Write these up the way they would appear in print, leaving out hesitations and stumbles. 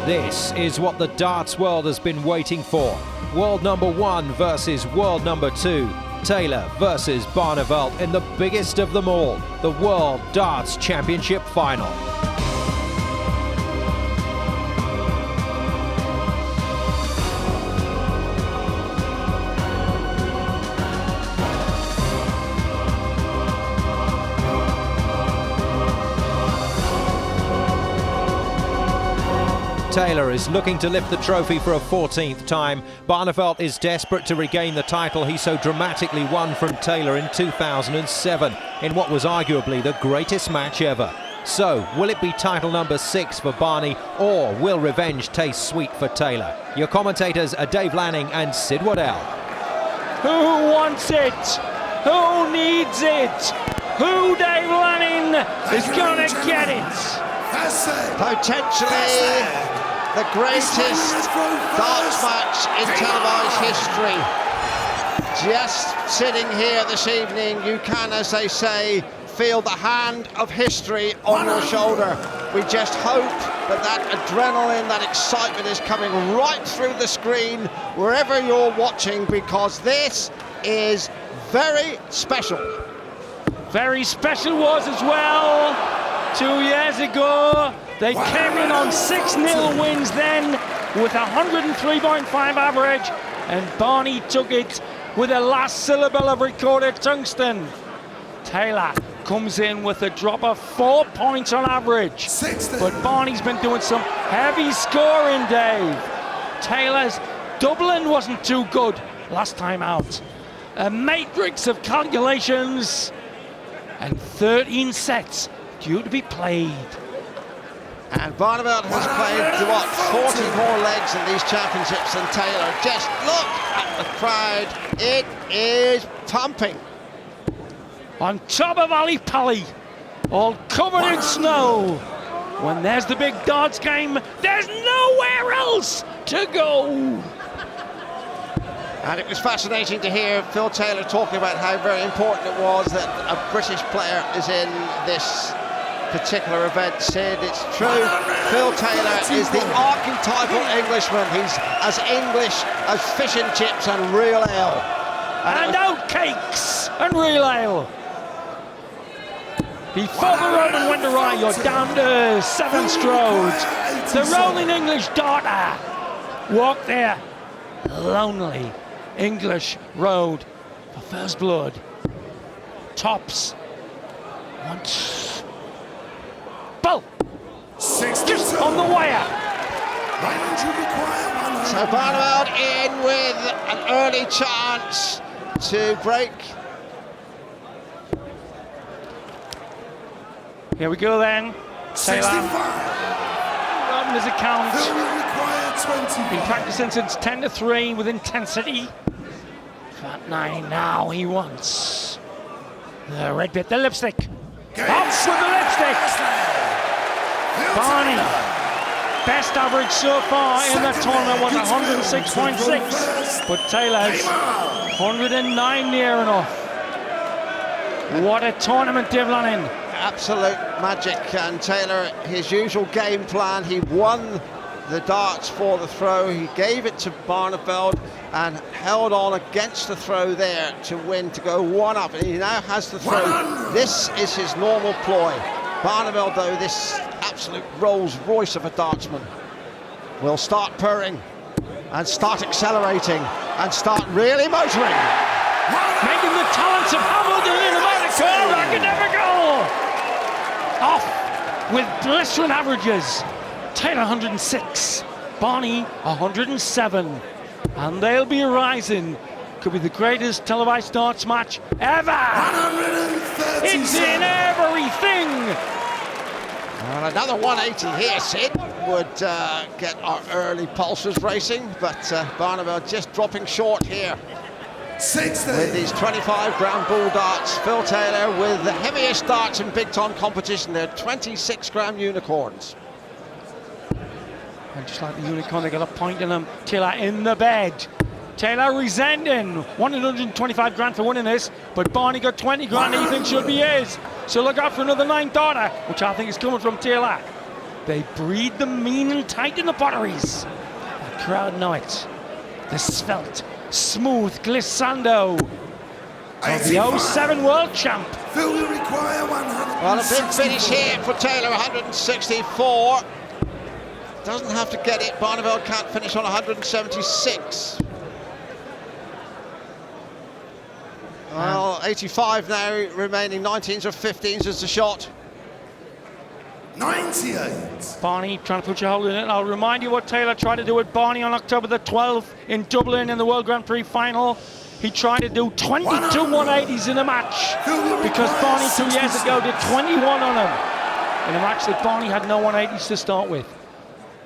This is what the darts world has been waiting for. World number 1 versus world number 2. Taylor versus Barneveld in the biggest of them all, the World Darts Championship Final. Taylor is looking to lift the trophy for a 14th time. Barneveld is desperate to regain the title he so dramatically won from Taylor in 2007 in what was arguably the greatest match ever. So, will it be title number 6 for Barney, or will revenge taste sweet for Taylor? Your commentators are Dave Lanning and Sid Waddell. Who wants it? Who needs it? Who, Dave Lanning, is gonna get it? Potentially the greatest darts match in televised history. Just sitting here this evening, you can, as they say, feel the hand of history on your shoulder. We just hope that adrenaline, that excitement is coming right through the screen wherever you're watching, because this is very special. Very special was as well 2 years ago. They came in on 6-0 wins then with 103.5 average, and Barney took it with the last syllable of recorded tungsten. Taylor comes in with a drop of 4 points on average, but Barney's been doing some heavy scoring, Dave. Taylor's doubling wasn't too good last time out. A matrix of calculations and 13 sets due to be played. And Barneveld has played, what, 40 more legs in these championships than Taylor. Just look at the crowd. It is pumping. On top of Ali Pali, all covered in snow. When there's the big darts game, there's nowhere else to go. And it was fascinating to hear Phil Taylor talking about how very important it was that a British player is in this particular event. Sid, it's true, Phil Taylor is the archetypal Englishman. He's as English as fish and chips and real ale. And oatcakes and real ale. Before the Roman went awry, you're down to 7 strokes. The rolling English darter walked there lonely English road for first blood. Tops. Once. Bull. Just on the wire. So Barneveld in with an early chance to break. Here we go then. Taylor. Open his account. Been practicing since 10-3 with intensity. Fat 9 now he wants. The red bit, the lipstick. Off with the lipstick. Barney, best average so far in that tournament was 106.6, but Taylor's 109 near enough. What a tournament, Dave Lanning. Absolute magic, and Taylor, his usual game plan, he won the darts for the throw, he gave it to Barneveld and held on against the throw there to win, to go one up, and he now has the throw. This is his normal ploy. Barneveld, though, this absolute Rolls Royce of a dartsman, will start purring and start accelerating and start really motoring. Making the talents of Hamilton in America, I can never go! Off with blistering averages. Taylor 106, Barney 107, and they'll be rising. Could be the greatest televised darts match ever. It's in everything. Well, another 180 here, Sid, would get our early pulses racing, but Barneveld just dropping short here. With these 25-gram bull darts, Phil Taylor with the heaviest darts in Big Tom competition. They're 26-gram unicorns. And just like the unicorn, they got a point in them. Taylor in the bed. Taylor resenting 125 grand for winning this, but Barney got 20 grand he thinks should be his. So look out for another 9 darter, which I think is coming from Taylor. They breed the mean and tight in the potteries. The crowd know it. The svelte, smooth glissando of the 07 world champ. Phil will require 100. Well, a big finish here for Taylor, 164. Doesn't have to get it. Barneveld can't finish on 176. Well, 85 now remaining. 19s or 15s is the shot. 98. Barney trying to put your hold in it. I'll remind you what Taylor tried to do with Barney on October the 12th in Dublin in the World Grand Prix final. He tried to do 22 180s in a match because Barney 2 years ago did 21 on him in a match that Barney had no 180s to start with.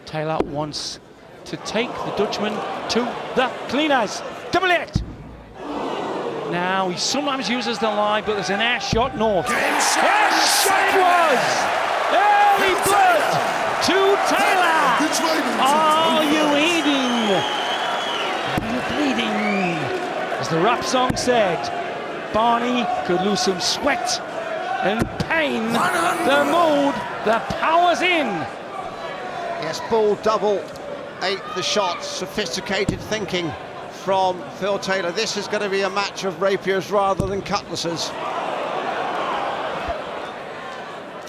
Taylor wants to take the Dutchman to the cleaners. Double it. Now he sometimes uses the line, but there's an air shot north. Air shot it was! Early blood to Taylor. Are you eating? Are you bleeding? As the rap song said, Barney could lose some sweat and pain. The mood, the power's in. Yes, ball double, 8 the shot. Sophisticated thinking from Phil Taylor. This is going to be a match of rapiers rather than cutlasses.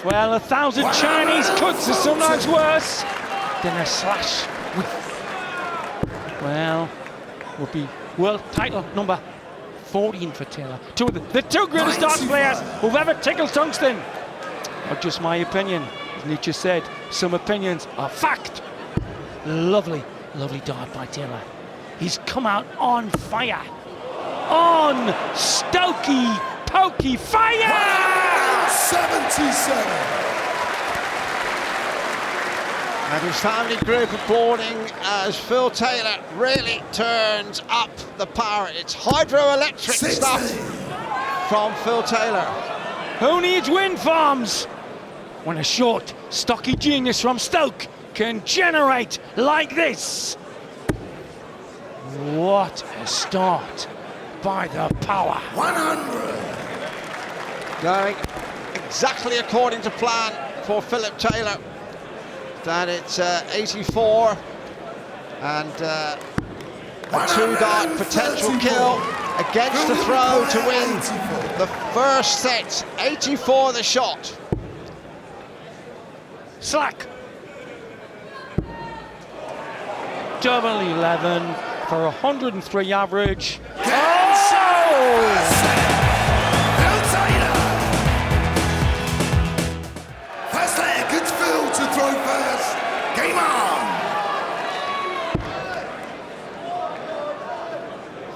Well, 1,000 Chinese cuts is sometimes worse than a slash with, well, would be world title number 14 for Taylor. The two greatest darts players who've ever tickled tungsten. Not just my opinion. As Nietzsche said, some opinions are fact. Lovely, lovely dart by Taylor. He's come out on fire. On Stokey, pokey fire! 77. And his family group applauding as Phil Taylor really turns up the power. It's hydroelectric stuff from Phil Taylor. Who needs wind farms when a short, stocky genius from Stoke can generate like this? What a start by the power. 100. Going exactly according to plan for Philip Taylor. That it's 84 and a 2-dart potential kill against the throw to win the first set. 84 the shot. Slack. Double 11 for 103 average. First leg, it's Phil to throw first. Game on.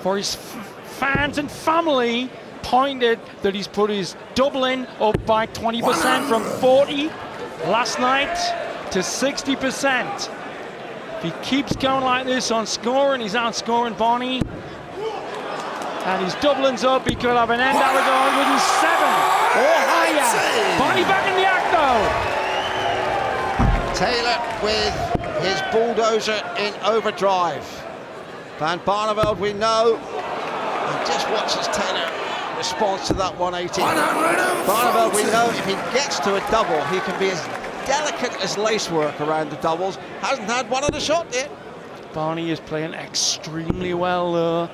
For his fans and family, pointed that he's put his double in up by 20% from 40 last night to 60%. If he keeps going like this on scoring, he's outscoring Barney. And his doubling's up, he could have an end average of 107 or higher. Barney back in the act though. Taylor with his bulldozer in overdrive. Van Barneveld, we know. And just watch as Taylor responds to that 180. Barneveld, we know if he gets to a double, he can be as delicate as lacework around the doubles. Hasn't had one on the shot yet. Barney is playing extremely well.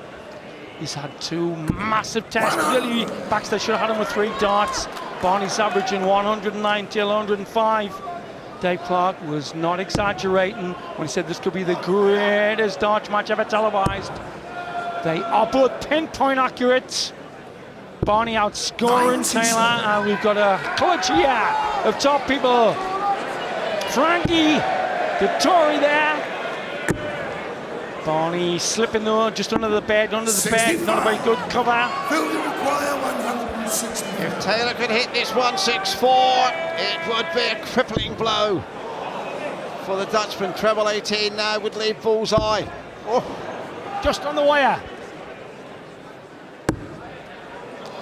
He's had 2 massive tests. Really, Baxter should have had him with 3 darts. Barney's averaging 109 till 105. Dave Clark was not exaggerating when he said this could be the greatest darts match ever televised. They are both pinpoint accurate. Barney outscoring Taylor, and we've got a clutch here of top people. Frankie, the Tory there. Barney slipping though, just under the bed, not a very good cover. Phil will require 160. If Taylor could hit this 164, it would be a crippling blow for the Dutchman. Treble 18 now would leave bullseye. Oh. Just on the wire.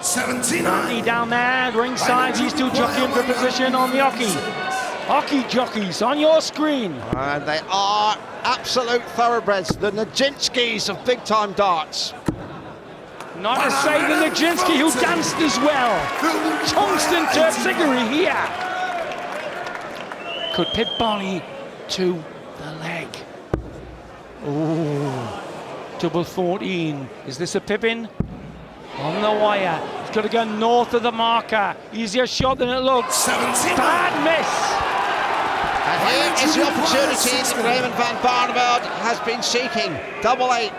79. Frankie down there, ringside, these two jockeying for position on the hockey. Hockey jockeys on your screen. And they are absolute thoroughbreds, the Nijinsky's of big-time darts. Not to say the Nijinsky who danced as well. Tungsten terpsichore here. could pit Barney to the leg. Ooh, double 14. Is this a pippin? On the wire. He's got to go north of the marker. Easier shot than it looks. 79. Bad miss. And here is the opportunity that Raymond van Barneveld has been seeking. Double 8.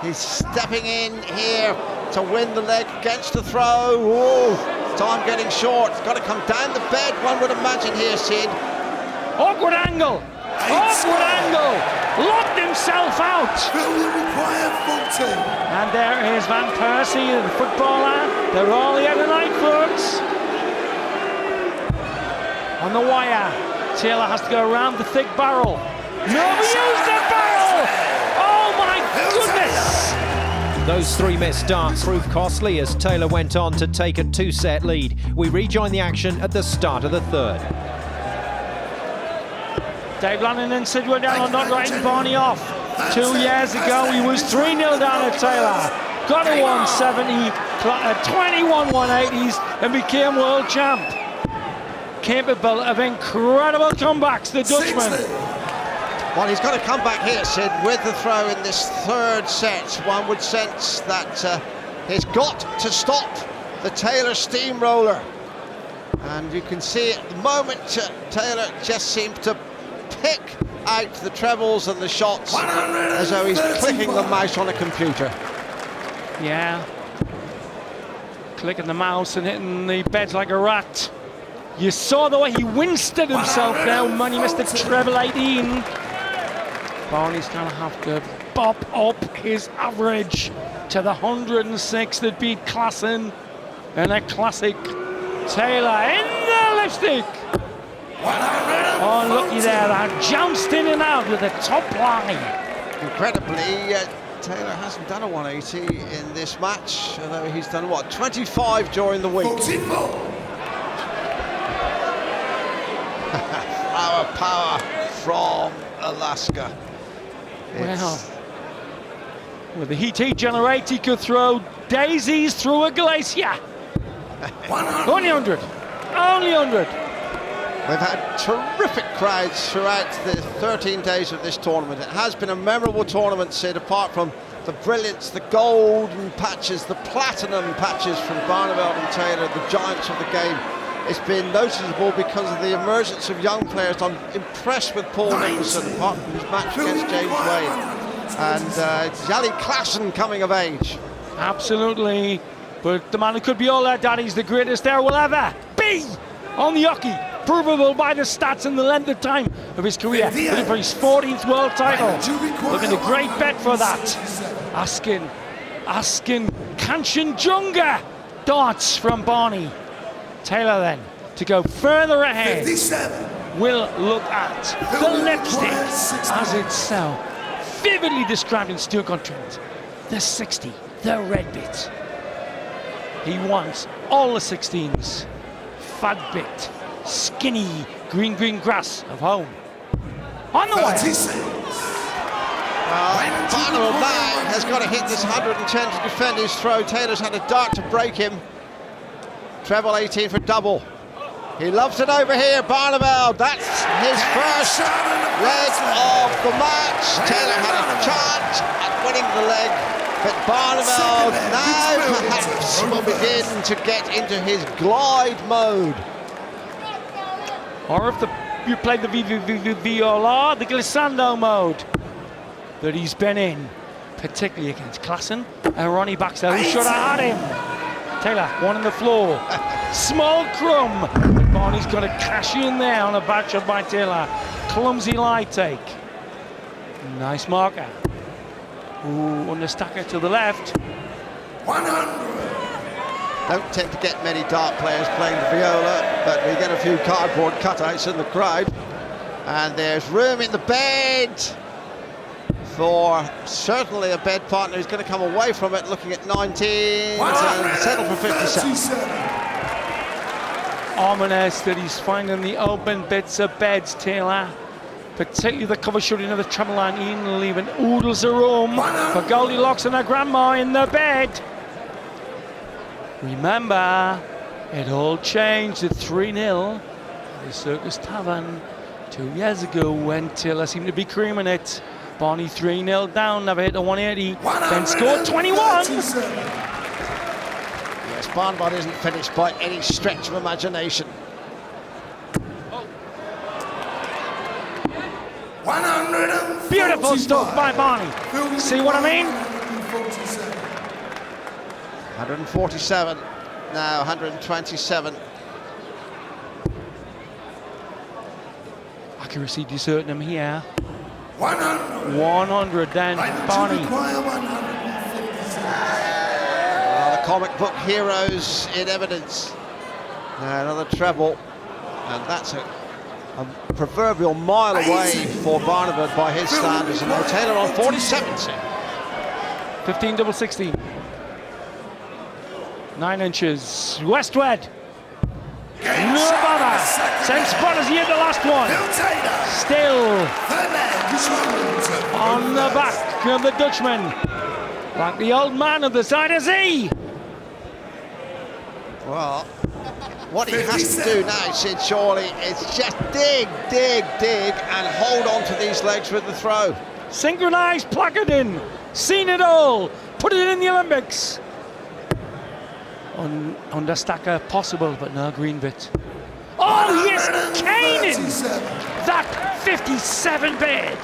He's stepping in here to win the leg against the throw. Ooh, time getting short. It's got to come down the bed, one would imagine here, Sid. Awkward angle. Awkward angle. Locked himself out. Phil will require 14. And there is Van Persie, the footballer. They're all here tonight, folks. On the wire. Taylor has to go around the thick barrel. No, we used the barrel! Oh my goodness! Those 3 missed darts proved costly as Taylor went on to take a 2-set lead. We rejoin the action at the start of the third. Dave Lannon and Sid were down on not writing Barney off. 2 years ago, he was 3-0 down at Taylor. Got a 170, 21 180s, and became world champ. Capable of incredible comebacks, the Dutchman. Well, he's got to come back here, Sid, with the throw in this third set. One would sense that he's got to stop the Taylor steamroller. And you can see at the moment, Taylor just seems to pick out the trebles and the shots as though he's clicking the mouse on a computer. Yeah. Clicking the mouse and hitting the beds like a rat. You saw the way he winced at himself now when he missed the treble 18. Barney's going to have to bop up his average to the 106 that beat Klassen in a classic. Taylor in the lipstick. Oh, looky there, that jounced in and out with the top line. Incredibly, Taylor hasn't done a 180 in this match, although he's done, what, 25 during the week. 44. Power from Alaska. Well, with the heat he generates, he could throw daisies through a glacier. 100. Only 100. We've had terrific crowds throughout the 13 days of this tournament. It has been a memorable tournament, Sid, apart from the brilliance, the golden patches, the platinum patches from Barneveld and Taylor, the giants of the game. It's been noticeable because of the emergence of young players. I'm impressed with Paul Nicholson, apart from his match against James Wade. And Jali Klassen coming of age. Absolutely. But the man who could be all their daddies, the greatest there will ever be on the hockey. Provable by the stats and the length of time of his career. Looking for his 14th world title. Looking a great bet for that. Asking Kanchenjunga darts from Barney. Taylor then to go further ahead. 57. We'll look at the lipstick as it's so vividly described in Stuart Trent. The 60, the red bit. He wants all the 16s. Fat bit, skinny green grass of home. On the way. Barneveld now has got to hit this 110 to defend his throw. Taylor's had a dart to break him. Treble 18 for double. He loves it over here, Barneveld. That's his first leg of the match. Taylor had a chance at winning the leg, but Barneveld now perhaps will begin to get into his glide mode. Or if you played the Viola, the glissando mode that he's been in, particularly against Klassen and Ronnie Baxter, who should have had him. Taylor, one on the floor. Small crumb. But Barney's got to cash in there on a bad shot by Taylor. Clumsy light take. Nice marker. Ooh, understacker to the left. 100. Don't tend to get many dart players playing the viola, but we get a few cardboard cutouts in the crowd. And there's room in the bed for certainly a bed partner who's going to come away from it looking at 19 and settle for 57. Ominous that he's finding the open bits of beds, Taylor. Particularly the cover shooting of the treble 19, leaving oodles of room for Goldilocks and her grandma in the bed. Remember, it all changed at 3-0 at the Circus Tavern 2 years ago when Taylor seemed to be creaming it. Barney 3-0 down, never hit a 180, then scored 21. Yes, Barneveld isn't finished by any stretch of imagination. 147. Beautiful stuff by Barney. See what I mean? 147, now 127. Accuracy deserting him here. 100. 100 then, Barney. The comic book heroes in evidence. Another treble, and that's a proverbial mile away for Barneveld by his standards. And now Taylor on 47. 15 double 16. 9 inches. Westward. No bother. Same spot as he had the last one. Still on the back of the Dutchman. Like the old man of the side of Z. Well, what he has to do now, Sid, surely, is just dig, and hold on to these legs with the throw. Synchronized, pluck it in. Seen it all. Put it in the Olympics. Understacker possible, but no green bit. Oh, yes, Kanan! That 57 bid.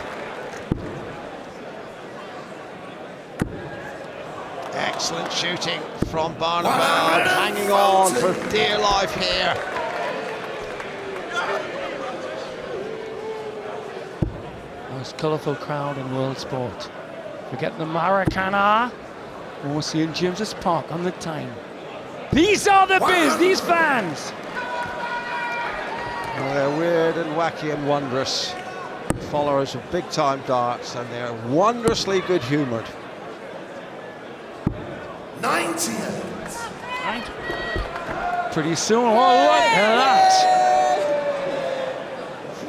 Excellent shooting from Barneveld, hanging on for dear life here. Most colourful crowd in world sport. Forget the Maracana. We're seeing James's Park on the time. These are the biz, these fans. Well, they're weird and wacky and wondrous followers of big time darts, and they're wondrously good humoured. 98. Pretty soon, oh, look at that.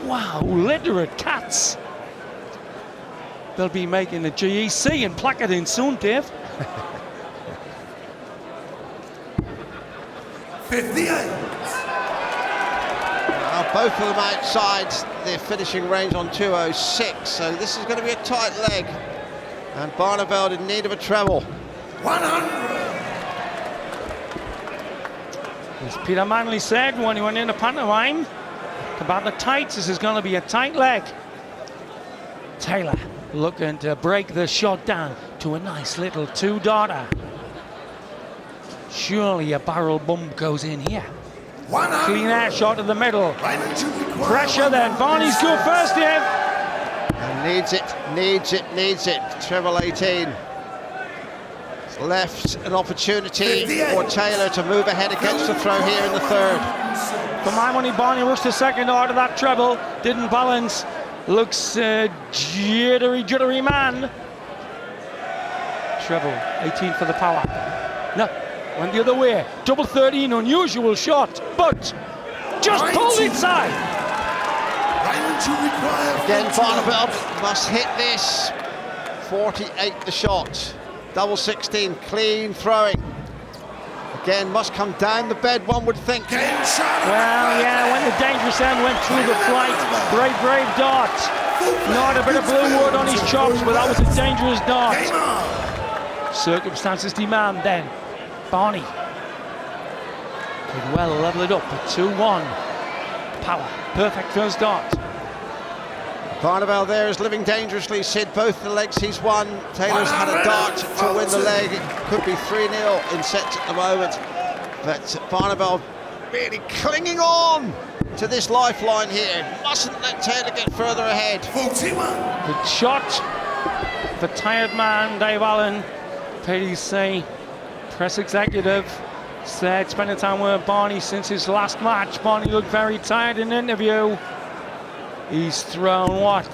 Wow, literate cats. They'll be making the GEC and placarding soon, Dave. 58. Both of them outside the finishing range on 206, so this is going to be a tight leg. And Barneveld in need of a treble. 100. As Peter Manley said when he went into pantomime about the tights, this is going to be a tight leg. Taylor looking to break the shot down to a nice little 2-darter. Surely a barrel bump goes in here. 100. Clean air shot in the middle. Pressure then. Barney's go first here. And needs it. Treble 18. It's left an opportunity for Taylor to move ahead against the throw here in the third. For my money, Barney rushed the second out of that treble. Didn't balance. Looks jittery man. Treble 18 for the power. No. Went the other way. Double 13, unusual shot, but just pulled inside. Again, Barneveld must hit this. 48 the shot. Double 16, clean throwing. Again, must come down the bed, one would think. Well, yeah, when the dangerous end went through the flight, brave dart. Not a bit of blue wood on his chops, but that was a dangerous dart. Circumstances demand then. Barney could well level it up at 2-1. Power, perfect first dart. Barneveld there is living dangerously. Sid, both the legs he's won. Taylor's had a dart to win the leg. It could be 3-0 in sets at the moment. But Barneveld really clinging on to this lifeline here. Mustn't let Taylor get further ahead. 41. Good shot. The tired man, Dave Allen, PDC. Press executive said, spending time with Barney since his last match. Barney looked very tired in the interview. He's thrown what?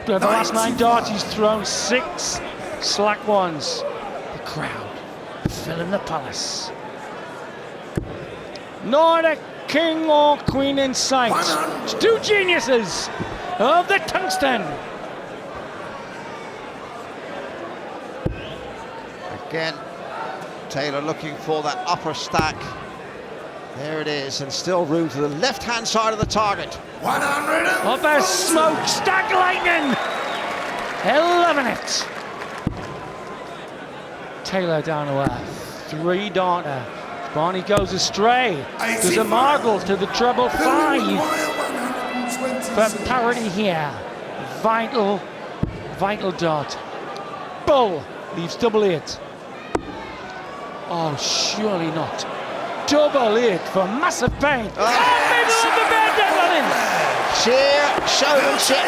The last 9 darts, he's thrown 6 slack ones. The crowd filling the palace. Not a king or queen in sight. It's 2 geniuses of the tungsten. Again, Taylor looking for that upper stack. There it is, and still room to the left-hand side of the target. 100. Up a smokestack lightning. 11 it. Taylor down to earth. 3-darter. Barney goes astray. There's a marble to the treble 5. For parity here. Vital dot. Bull leaves double 8. Oh, surely not. Double 8 for massive pain. Oh, middle of the bed, Devlin. Sheer showmanship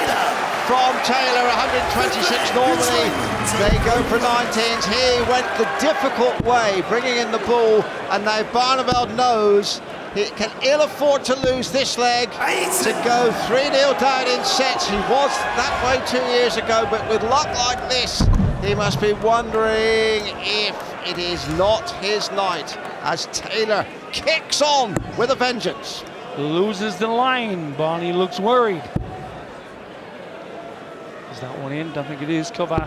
from Taylor. 126 normally. They go for 19s. He went the difficult way, bringing in the bull, and now Barneveld knows he can ill afford to lose this leg, to go 3-0 down in sets. He was that way 2 years ago, but with luck like this, he must be wondering if it is not his night, as Taylor kicks on with a vengeance. Loses the line. Barney looks worried. Is that one in? Don't think it is. Cover.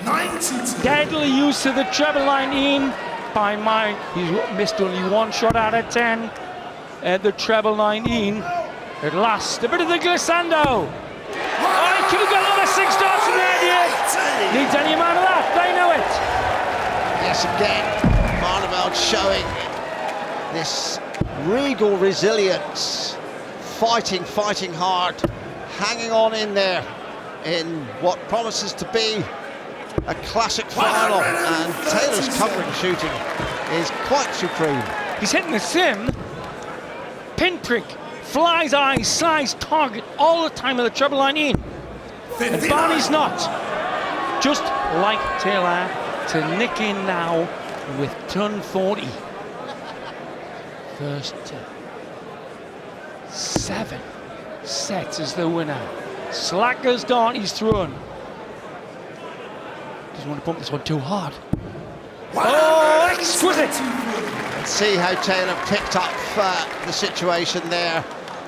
92. Deadly use of the treble 19 by Mike. He's missed only 1 shot out of 10 at the treble 19. At last, a bit of the glissando. Oh, he could have got another 6 darts in there, yeah. Needs any amount of that. They know it. Yes, again, Barneveld showing this regal resilience, fighting hard, hanging on in there in what promises to be a classic final, and Taylor's covering shooting is quite supreme. He's hitting the sim, pinprick, fly's eye size target all the time with the treble 19. And Barney's not. Just like Taylor to nick in now with ton 40. First 7 sets as the winner. Slackers dart he's thrown. Doesn't want to pump this one too hard. Oh, exquisite! Let's see how Taylor picked up the situation there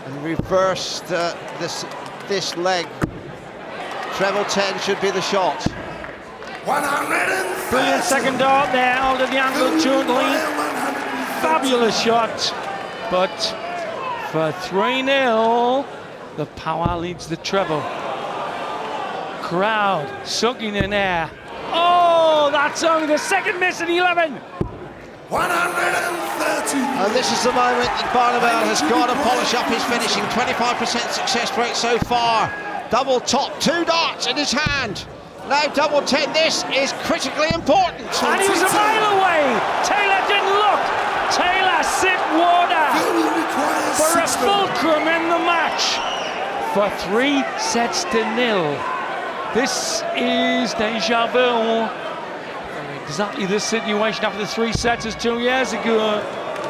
and reversed this leg. Treble 10 should be the shot. 130. Brilliant second dart there, out of the angle totally. Fabulous shot, but for 3-0, the power leads the treble. Crowd sucking in air. Oh, that's only the second miss at 11. 130. And this is the moment that Barneveld has got to polish up his finishing. 25% success rate so far. Double top, 2 darts in his hand. Now double 10, this is critically important. And he was a mile away. Taylor didn't look. Taylor sipped water for a fulcrum in the match. For 3 sets to 0. This is deja vu. Exactly this situation after the 3 sets as 2 years ago.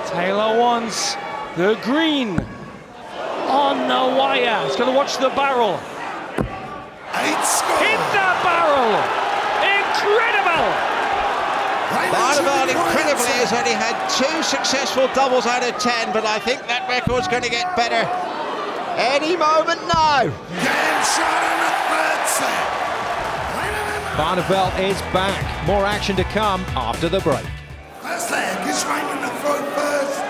Taylor wants the green on the wire. He's going to watch the barrel. 8 score. Hit the barrel! Incredible! Barneveld incredibly has only had 2 successful doubles out of 10, but I think that record's going to get better any moment now. Game shot in the 3rd set. Barneveld is back. More action to come after the break. First leg is Raymond to throw first.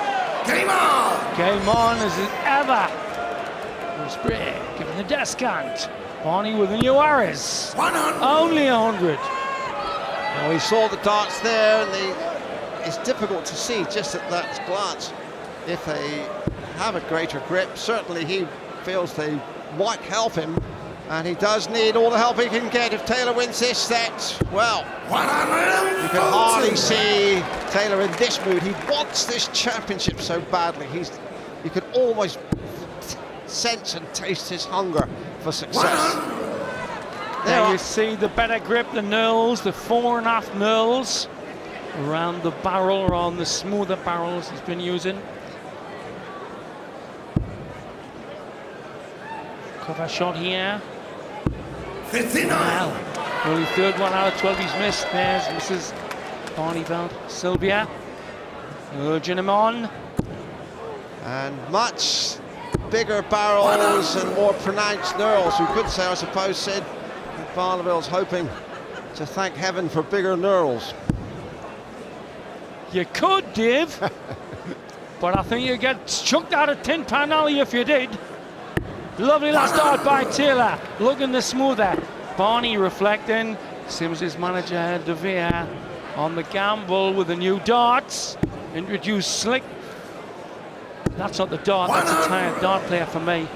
Game on. Game on as it ever. Spray giving the descant. Barney with a new Ares. 100. Only 100. Well, we saw the darts there, and it's difficult to see just at that glance if they have a greater grip. Certainly he feels they might help him, and he does need all the help he can get. If Taylor wins this set, well, 140. you can hardly see Taylor in this mood. He wants this championship so badly. You could almost sense and taste his hunger for success. There you see the better grip, the knurls, the 4.5 knurls around the barrel, or on the smoother barrels he's been using. Cover shot here. 59. Well, only 3rd one out of 12 he's missed. There's Mrs. Barneveld, Sylvia, urging him on. And much bigger barrels and more pronounced knurls. We could say, I suppose, Sid, that Barneveld's hoping to thank heaven for bigger knurls. You could, Dave. but I think you get chucked out of tin pan alley if you did. Lovely last dart by Taylor, looking the smoother. Barney reflecting. Sims' manager De Vere on the gamble with the new darts. Introduced slick. That's not the dart, that's a tired dart player for me.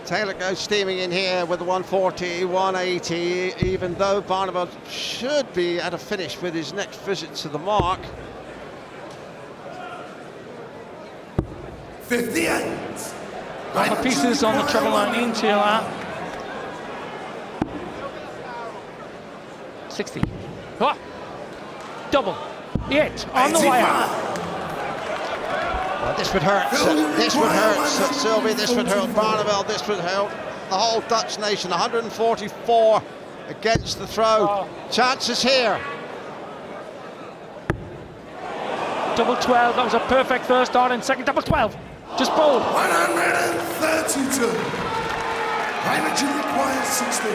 Taylor goes steaming in here with the 140, 180, even though Barneveld should be at a finish with his next visit to the mark. 58. Couple pieces on the treble 19, Taylor. 60. Oh. Double. 8 on the wire. Well, this would hurt. This would hurt Sylvie. This would hurt Barneveld. This would hurt the whole Dutch nation. 144 against the throw. Chances here. Double 12. That was a perfect first dart and second double 12. Just bowled. 132. Raymond requires 16.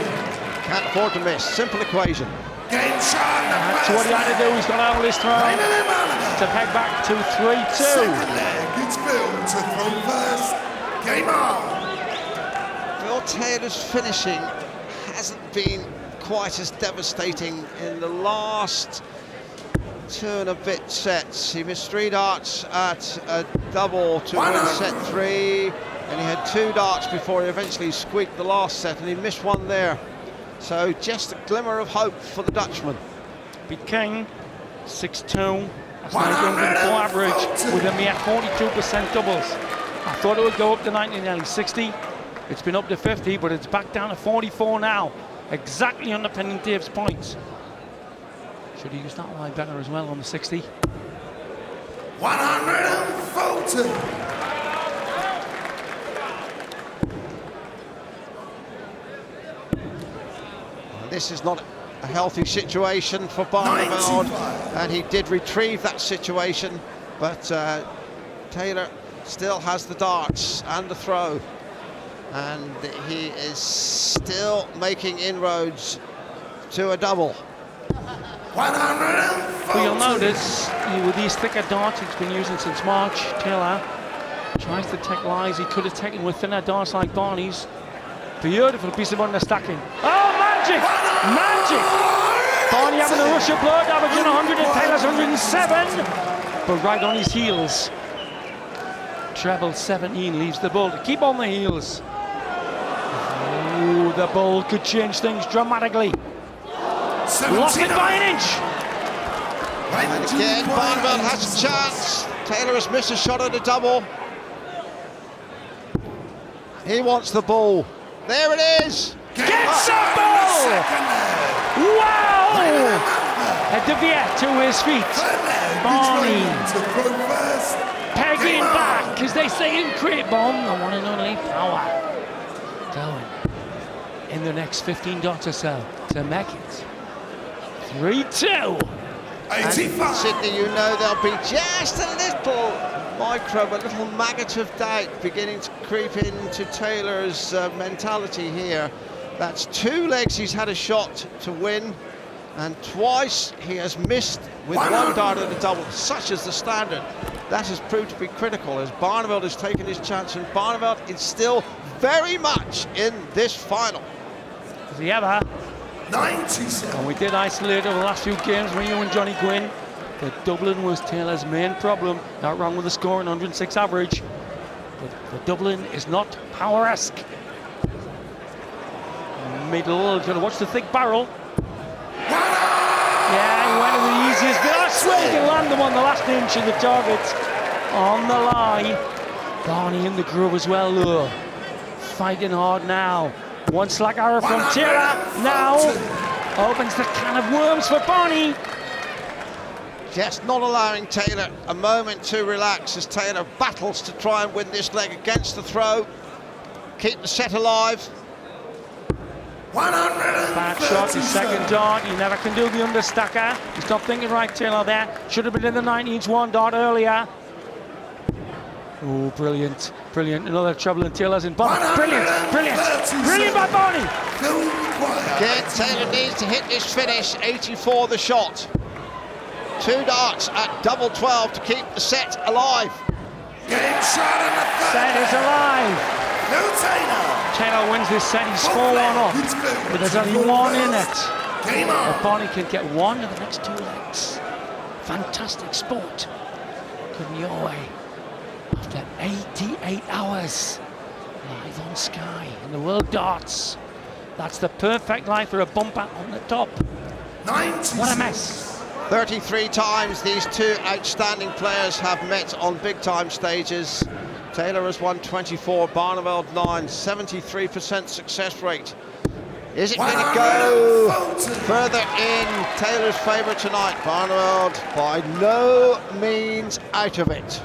Can't afford to miss. Simple equation. Game shot. That's what he had to do. He's got out of this throw to head back to 3-2. Second leg. It's Phil to throw first. Game on. Phil Taylor's finishing hasn't been quite as devastating in the last 2 and a bit sets. He missed 3 darts at a double to win set 3, and he had 2 darts before he eventually squeaked the last set, and he missed 1 there. So just a glimmer of hope for the Dutchman. Beat King, 6-2. That's 904 average with a mere 42% doubles. I thought it would go up to 90, nearly 60. It's been up to 50, but it's back down to 44 now. Exactly underpinning Dave's points. Should he use that line better as well on the 60? 140. This is not a healthy situation for Barneveld, and he did retrieve that situation, but Taylor still has the darts and the throw, and he is still making inroads to a double. 140. Well, you'll notice with these thicker darts he's been using since March, Taylor tries to take lies he could have taken with thinner darts like Barney's. Beautiful piece of understacking. Oh, magic! Magic! Barney having a rush of blood, averaging 100 and Taylor's 107. But right on his heels. Treble 17 leaves the ball to keep on the heels. Ooh, the ball could change things dramatically. Lost it by an inch. And again, Barneveld has a chance. Taylor has missed a shot at a double. He wants the ball. There it is. Gets a ball! Wow! De Vere to his feet. Barney pegging back, as they say in Crate Bomb, the one and only power. Going in the next 15 dots or so to make it 3-2. 85. Sydney, you know there'll be just a little a little maggot of doubt beginning to creep into Taylor's mentality here. That's 2 legs he's had a shot to win, and twice he has missed with 1 dart at a double. Such is the standard. That has proved to be critical as Barneveld has taken his chance, and Barneveld is still very much in this final. Is he ever? 97. And we did isolate over the last few games when you and Johnny Gwynn. The doubling was Taylor's main problem. Not wrong with the score in 106 average. But the doubling is not power-esque. Middle, gonna watch the thick barrel. Yeah, he went with the easiest bit. I swear he can land them on the last inch of the target. On the line. Barney in the groove as well, though. Fighting hard now. 1 slack arrow from Taylor. Now opens the can of worms for Barney. Just not allowing Taylor a moment to relax as Taylor battles to try and win this leg against the throw. Keep the set alive. 130. Bad shot, his second dart. He never can do the understacker. He stopped thinking right, Taylor there. Should have been in the 19-inch 1 dart earlier. Oh, brilliant, brilliant. Another treble and Taylor's in. Brilliant, brilliant, brilliant by Barney. Again, Taylor needs to hit this finish. 84 the shot. 2 2 darts at double 12 to keep the set alive. Game shot in the third. Set is alive. No Taylor. Taylor wins this set. He's 4-1 up, but there's only one in it. Game on. If Barney can get one of the next 2 legs, fantastic sport. Coming your way after 88 hours live on Sky in the World Darts. That's the perfect life for a bumper on the top. 90. What a mess. 33 times these 2 outstanding players have met on big-time stages. Taylor has won 24, Barneveld 9, 73% success rate. Is it going to go further in Taylor's favour tonight? Barneveld by no means out of it.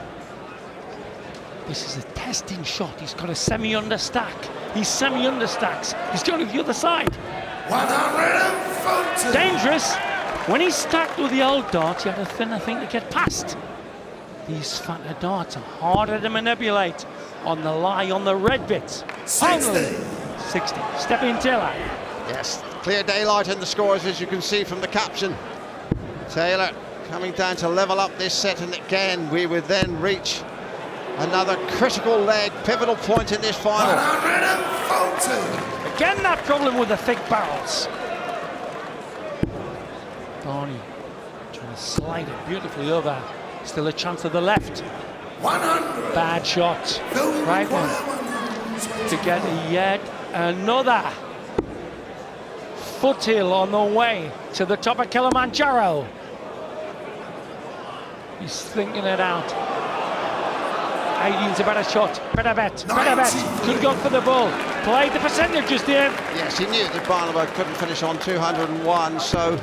This is a testing shot. He's got a semi-understack. He semi-understacks. He's going to the other side. 140. Dangerous. When he's stacked with the old darts, he had a thinner thing to get past. These fatter darts are harder to manipulate on the lie, on the red bits. 60. 60. Step in, Taylor. Yes, clear daylight in the scores, as you can see from the caption. Taylor coming down to level up this set, and again we would then reach another critical leg, pivotal point in this final. 140. Again, that problem with the thick barrels. Barney trying to slide it beautifully over. Still a chance to the left. 100. Bad shot. Right one. To get yet another foothill on the way to the top of Kilimanjaro. He's thinking it out. 18's a better shot. Better bet. Better bet. Could go for the ball. Played the percentages there. Yes, he knew that Barneveld couldn't finish on 201, so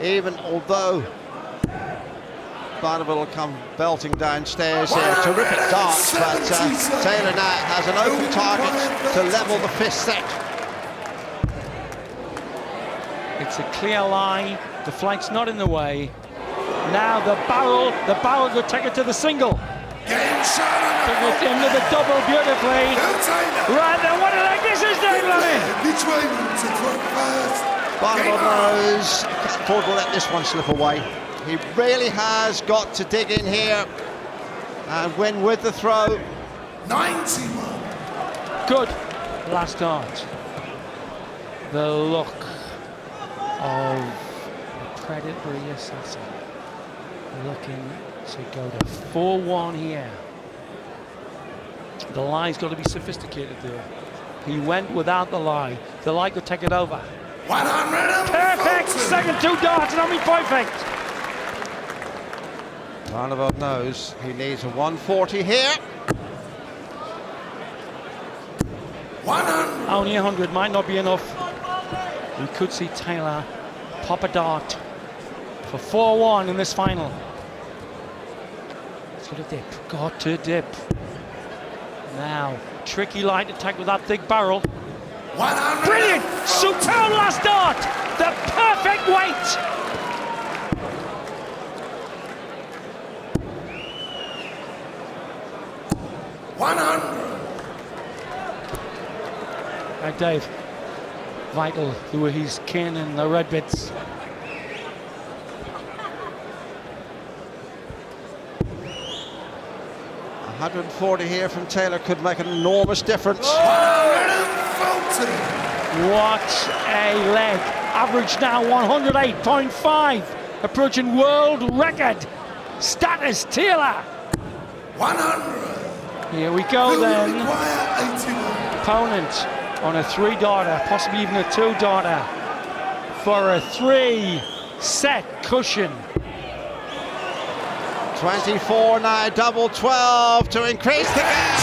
even although Barneveld will come belting downstairs here, terrific darts, but Taylor now has an open target to level the 5th set. It's a clear line. The flight's not in the way. Now the barrel could take it to the single. Game shot Took it into the double beautifully. Right then, what a leg this is, Dave Lennon. Barneveld knows he can't afford to let this one slip away. He really has got to dig in here and win with the throw. 91. Good last dart. The look of a predatory assassin looking to go to 4-1 here. The lie's got to be sophisticated there. He went without the lie. The lie could take it over. 100. Perfect! Second 2 darts, and only perfect. Barneveld knows he needs a 140 here. 100. Only 100 might not be enough. We could see Taylor pop a dart for 4-1 in this final. It's got to dip. Got to dip. Now, tricky line to take with that thick barrel. 100. Brilliant! Superb last dart! The perfect weight! Right, Dave. Vital, who he's kin in the red bits. $140 here from Taylor could make an enormous difference. 140. What a leg. Average now 108.5. Approaching world record status, Taylor. 100. Here we go then. Require 81. Opponent on a 3-darter, possibly even a 2-darter, for a 3-set cushion. 24 now, double 12 to increase the gap.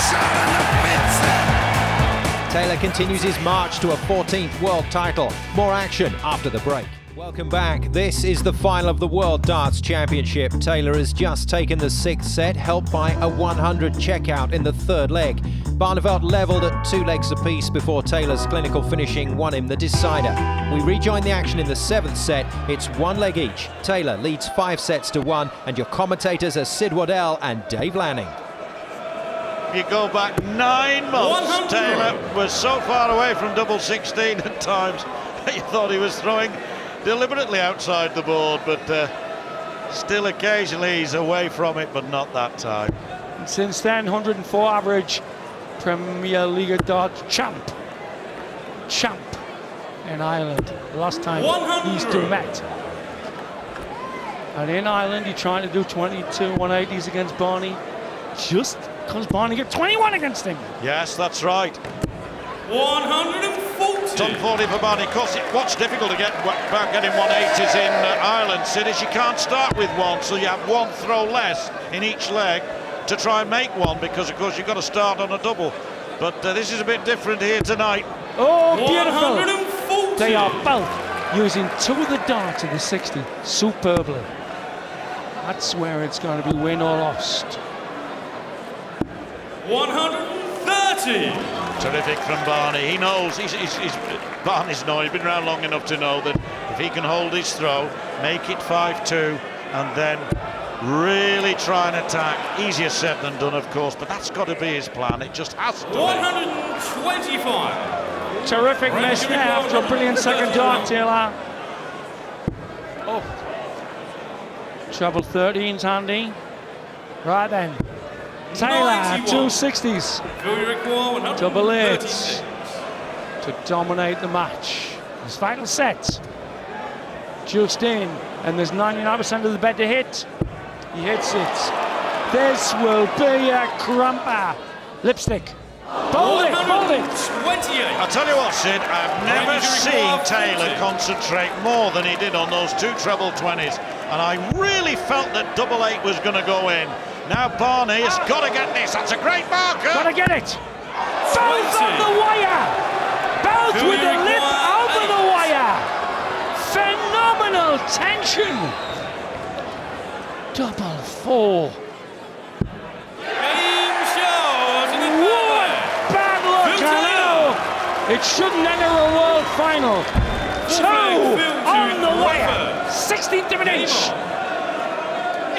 Taylor continues his march to a 14th world title. More action after the break. Welcome back. This is the final of the World Darts Championship. Taylor has just taken the 6th set, helped by a 100 checkout in the 3rd leg. Barneveld levelled at 2 legs apiece before Taylor's clinical finishing won him the decider. We rejoin the action in the 7th set. It's 1 leg each. Taylor leads 5-1, and your commentators are Sid Waddell and Dave Lanning. You go back 9 months, 100. Taylor was so far away from double 16 at times. You thought he was throwing deliberately outside the board, but Still occasionally he's away from it, but not that time. And since then, 104 average, Premier League dart champ in Ireland. Last time these two met. And in Ireland, he tried to do 22 180s against Barney, just because Barney got 21 against him. Yes, that's right. 140. Top 40 for Barney. Of course, what's difficult to get about getting 180s in Ireland, Sid, is you can't start with one, so you have one throw less in each leg to try and make one, because of course you've got to start on a double. But this is a bit different here tonight. Oh, beautiful! 140. They are both using two of the darts of the 60 superbly. That's where it's going to be win or lost. 130. Terrific from Barney. He knows, Barney's known, he's been around long enough to know that if he can hold his throw, make it 5-2, and then really try and attack. Easier said than done, of course, but that's got to be his plan. It just has to be. 125. Terrific miss there after a brilliant second dart, Taylor. Oh. Treble 13's handy. Right then. Taylor, 260s. Double 8s to dominate the match. His final set. Just in, and there's 99% of the bet to hit. He hits it. This will be a crumper. Lipstick. Bold it, bold it. 28. I'll tell you what, Sid, I've never seen Taylor concentrate more than he did on those two treble 20s, and I really felt that double 8 was going to go in. Now Barney has got to get this. That's a great marker. Got to get it. Both on the wire. Both with the lip over the wire. Phenomenal tension. Double 4. What bad luck, I know. It shouldn't enter a world final. 2 on the wire. 16th of an inch.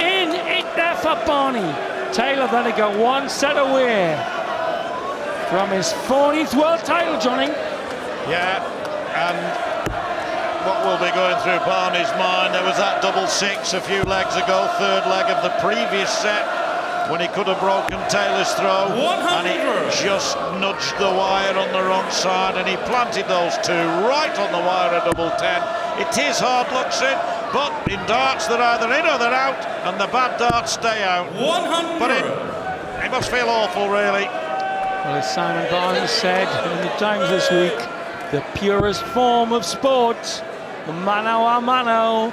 In it there for Barney. Taylor then he got one set away from his 40th world title, Johnny. Yeah, and what will be going through Barney's mind, there was that double 6 a few legs ago, third leg of the previous set, when he could have broken Taylor's throw, 100. and he just nudged the wire on the wrong side, and he planted those two right on the wire of double 10. It is hard luck, Sid, but in darts they're either in or they're out, and the bad darts stay out. 100. But it must feel awful, really. Well, as Simon Barnes said in the Times this week, the purest form of sport, the mano a mano,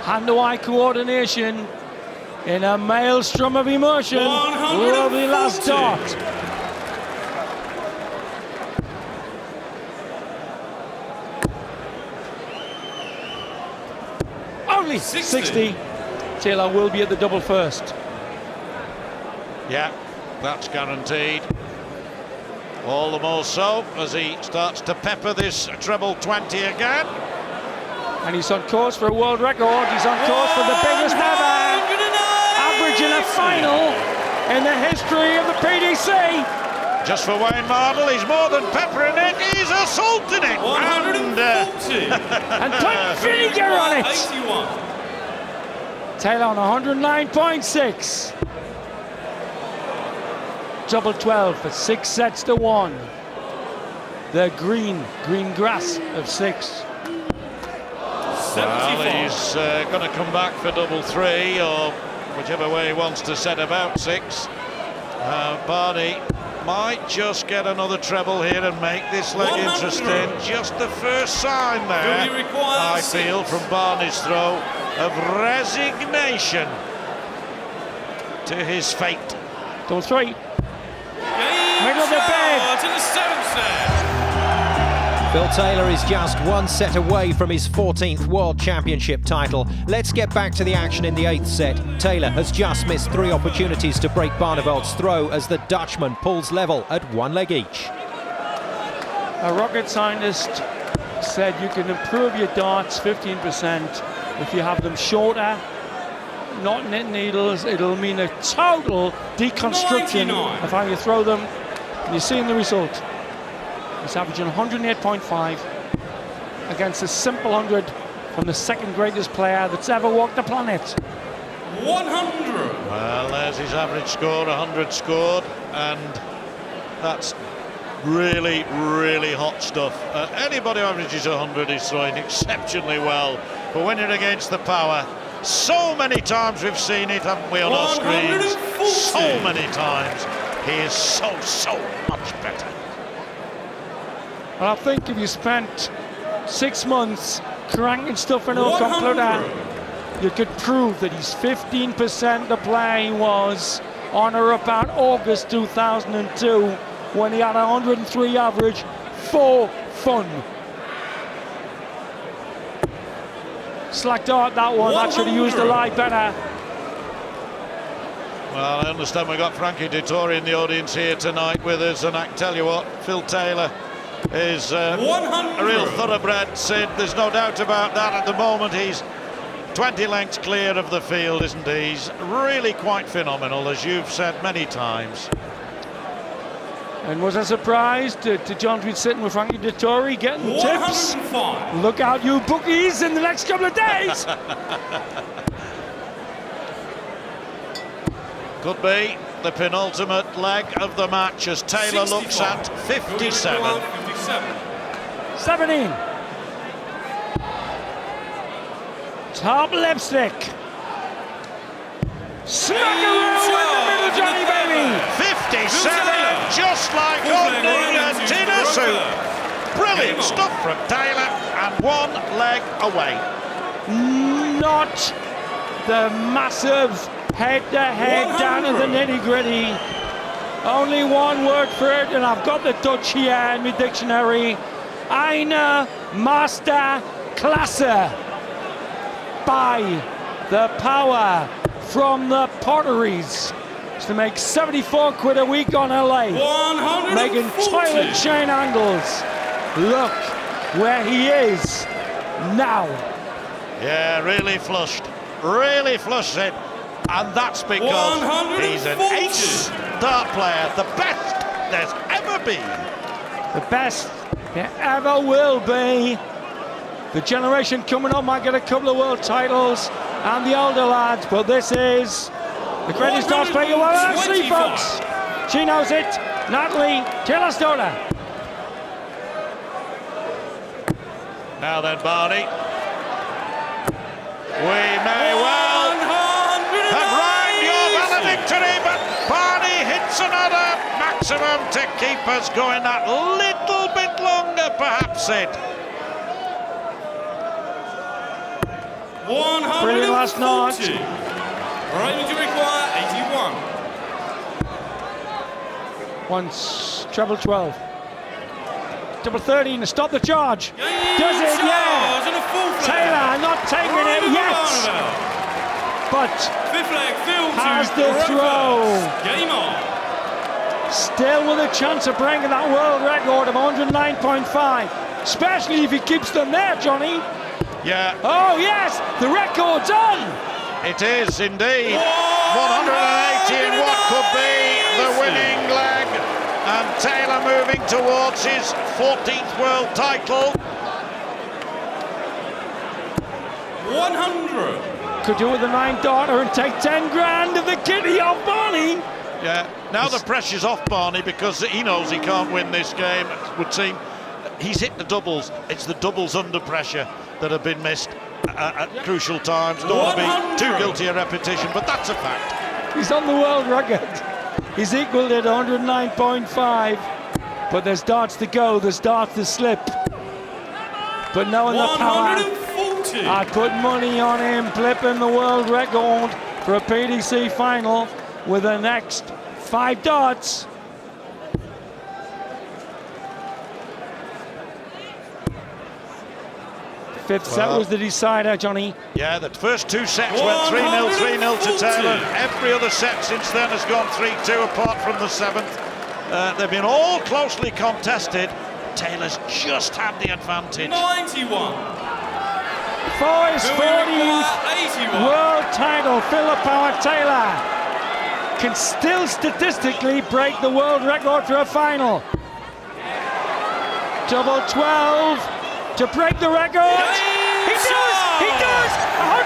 hand-to-eye coordination in a maelstrom of emotion. 140. Lovely last dart. Only 60. Taylor will be at the double first. Yeah, that's guaranteed. All the more so as he starts to pepper this treble 20 again. And he's on course for a world record. He's on course for the biggest ever average in a final in the history of the PDC. Just for Wayne Mardle, he's more than peppering it, he's assaulting it. 140. And put vinegar on it. 81. Taylor on 109.6. Double 12 for 6 sets to 1. The green grass of 6. Well, he's going to come back for double 3, or whichever way he wants to set about 6. Barney might just get another treble here and make this leg 100. interesting. Just the first sign there, I feel, from Barney's throw of resignation to his fate. Double 3. Middle of the bed. To the 7th set. Phil Taylor is just one set away from his 14th World Championship title. Let's get back to the action in the 8th set. Taylor has just missed 3 opportunities to break Barneveld's throw as the Dutchman pulls level at 1 leg each. A rocket scientist said you can improve your darts 15% if you have them shorter, not knit needles. It'll mean a total deconstruction 99. of how you throw them. And you're seeing the result. He's averaging 108.5 against a simple 100 from the second greatest player that's ever walked the planet. 100. Well, there's his average score, 100 scored, and that's really, really hot stuff. Anybody who averages 100 is throwing exceptionally well, but when you're against the power, so many times we've seen it, haven't we, on our screens? So many times. He is so much better. Well, I think if you spent 6 months cranking stuff in our computer, you could prove that his 15% the play was on or about August 2002, when he had 103 average for fun. Slacked out that one. That should have used the lie better. Well, I understand we've got Frankie Dettori in the audience here tonight with us, and I can tell you what, Phil Taylor is a real thoroughbred, Sid. There's no doubt about that. At the moment, he's 20 lengths clear of the field, isn't he? He's really quite phenomenal, as you've said many times. And was I surprised to John to be sitting with Frankie Dettori getting tips? Look out, you bookies, in the next couple of days. Could be the penultimate leg of the match as Taylor looks at 57. 17. Top lipstick. Smackaroo in the middle, Johnny baby. 57, just like opening a dinner soup. Brilliant stuff from Taylor, and one leg away. Not the massive head-to-head down to the nitty-gritty. Only one word for it, and I've got the Dutch here in my dictionary. Eine Master Klasse. By the power from the potteries. To make 74 quid a week on LA. Making toilet chain angles. Look where he is now. Yeah, really flushed. Really flushed it. And that's because he's an ace dart player. The best there's ever been. The best there ever will be. The generation coming up might get a couple of world titles, and the older lads, but this is the greatest dart player we'll ever see, folks. She knows it. Natalie Taylor-Stoner. Now then, Barney. We may well have rhymed your valedictory, but Barney hits another maximum to keep us going that little bit longer, perhaps, Sid. Brilliant last night. Raymond to require 81. Once treble 12. Double 13 to stop the charge. Does it? Yeah. Taylor not taking it yet. But has the throw. Game on. Still with a chance of breaking that world record of 109.5. Especially if he keeps them there, Johnny. Yeah. Oh yes, the record's on. It is indeed. 180 in what could be the winning leg. And Taylor moving towards his 14th world title. 100. Could do with a 9 darter and take 10 grand of the kitty off Barney. Yeah, now the pressure's off Barney because he knows he can't win this game, it would seem. He's hit the doubles. It's the doubles under pressure that have been missed at crucial times. Don't want to be too guilty of repetition, but that's a fact. He's on the world record. He's equalled at 109.5. But there's darts to go, there's darts to slip. But knowing the power, I'd put money on him flipping the world record for a PDC final with the next 5 darts. Fifth set was the decider, Johnny. Yeah, the first 2 sets went 3-0, 3-0 to Taylor. Every other set since then has gone 3-2, apart from the 7th. They've been all closely contested. Taylor's just had the advantage. 91. For his 14th world title, Philip Power Taylor can still statistically break the world record for a final. Double 12 to break the record. He does!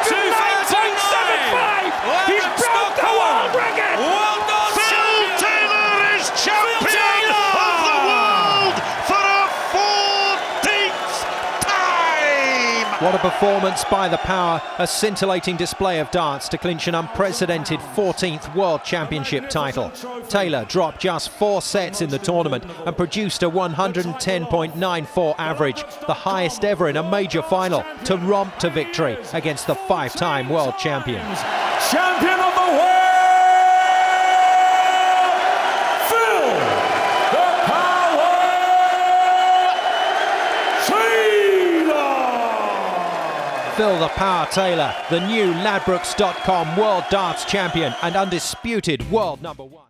109.75! He's broke the world record! Well done, Phil Taylor is champion of the world for a 14th time! What a performance by the Power, a scintillating display of darts to clinch an unprecedented 14th World Championship title. Taylor dropped just 4 sets in the tournament and produced a 110.94 average, the highest ever in a major final, to romp to victory against the 5-time world champion. Champion of the world! Phil the Power Taylor! Phil the Power Taylor, the new Ladbrokes.com World Darts Champion and undisputed world #1.